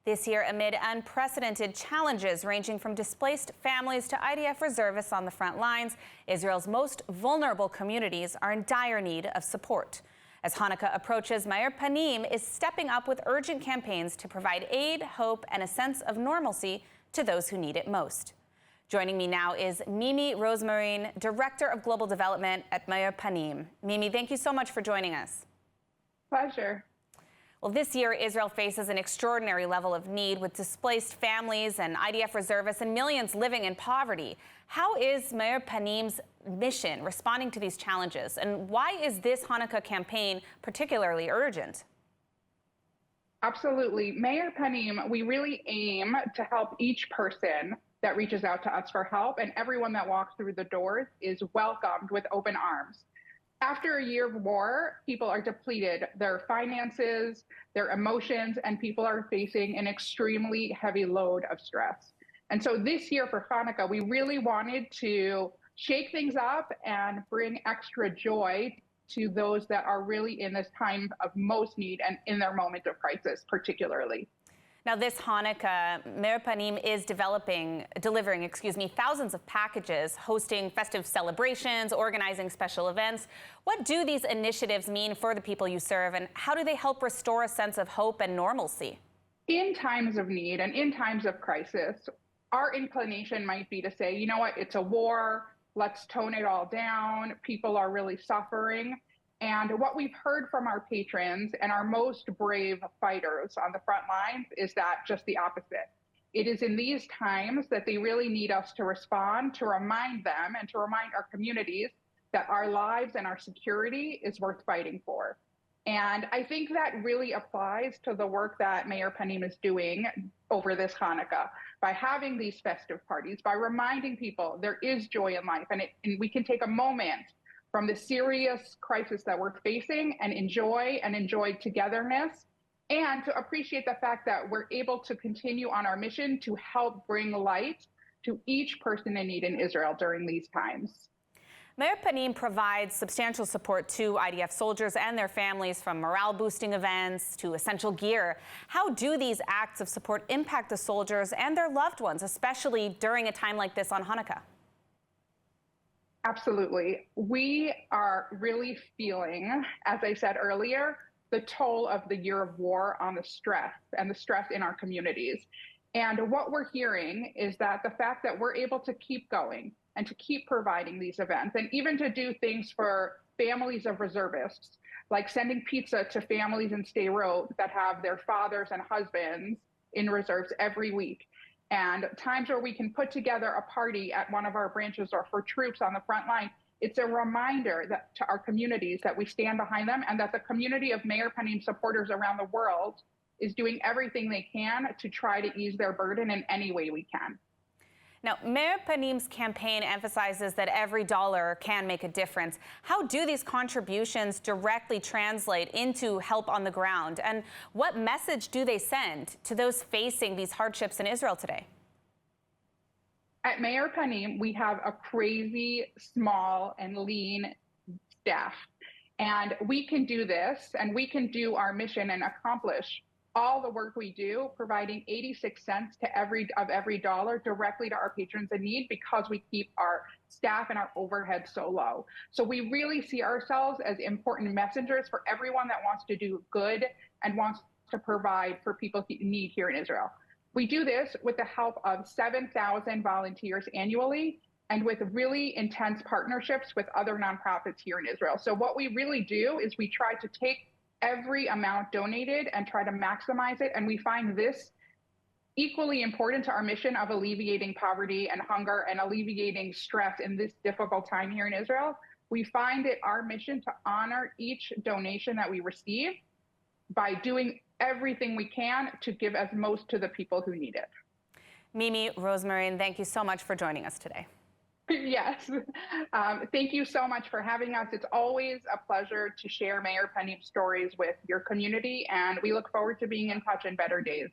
This year, amid unprecedented challenges ranging from displaced families to IDF reservists on the front lines, Israel's most vulnerable communities are in dire need of support. As Hanukkah approaches, Meir Panim is stepping up with urgent campaigns to provide aid, hope, and a sense of normalcy to those who need it most. Joining me now is Mimi Rosmarin, Director of Global Development at Meir Panim. Mimi, thank you so much for joining us. Pleasure. Well, this year, Israel faces an extraordinary level of need with displaced families and IDF reservists and millions living in poverty. How is Meir Panim's mission responding to these challenges? And why is this Hanukkah campaign particularly urgent? Absolutely. Meir Panim, we really aim to help each person that reaches out to us for help, and everyone that walks through the doors is welcomed with open arms. After a year of war, people are depleted, their finances, their emotions, and people are facing an extremely heavy load of stress. And so this year for Hanukkah, we really wanted to shake things up and bring extra joy to those that are really in this time of most need and in their moment of crisis, particularly. Now, this Hanukkah, Meir Panim is delivering thousands of packages, hosting festive celebrations, organizing special events. What do these initiatives mean for the people you serve, and how do they help restore a sense of hope and normalcy? In times of need and in times of crisis, our inclination might be to say, you know what, it's a war, let's tone it all down, people are really suffering. And what we've heard from our patrons and our most brave fighters on the front lines is that just the opposite. It is in these times that they really need us to respond, to remind them and to remind our communities that our lives and our security is worth fighting for. And I think that really applies to the work that Meir Panim is doing over this Hanukkah by having these festive parties, by reminding people there is joy in life, and we can take a moment from the serious crisis that we're facing and enjoy togetherness, and to appreciate the fact that we're able to continue on our mission to help bring light to each person in need in Israel during these times. Meir Panim provides substantial support to IDF soldiers and their families, from morale-boosting events to essential gear. How do these acts of support impact the soldiers and their loved ones, especially during a time like this on Hanukkah? Absolutely. We are really feeling, as I said earlier, the toll of the year of war on the stress in our communities. And what we're hearing is that the fact that we're able to keep going and to keep providing these events, and even to do things for families of reservists, like sending pizza to families in Sderot that have their fathers and husbands in reserves every week, and times where we can put together a party at one of our branches or for troops on the front line. It's a reminder that to our communities that we stand behind them, and that the community of Meir Panim supporters around the world is doing everything they can to try to ease their burden in any way we can. Now, Meir Panim's campaign emphasizes that every dollar can make a difference. How do these contributions directly translate into help on the ground? And what message do they send to those facing these hardships in Israel today? At Meir Panim, we have a crazy, small, and lean staff. And we can do this, and we can do our mission and accomplish all the work we do, providing 86 cents to every dollar directly to our patrons in need, because we keep our staff and our overhead so low. So we really see ourselves as important messengers for everyone that wants to do good and wants to provide for people in need here in Israel. We do this with the help of 7,000 volunteers annually, and with really intense partnerships with other nonprofits here in Israel. So what we really do is we try to take every amount donated and try to maximize it. And we find this equally important to our mission of alleviating poverty and hunger and alleviating stress in this difficult time here in Israel. We find it our mission to honor each donation that we receive by doing everything we can to give as most to the people who need it. Mimi Rosmarin, thank you so much for joining us today. Yes. Thank you so much for having us. It's always a pleasure to share Meir Panim stories with your community, and we look forward to being in touch in better days.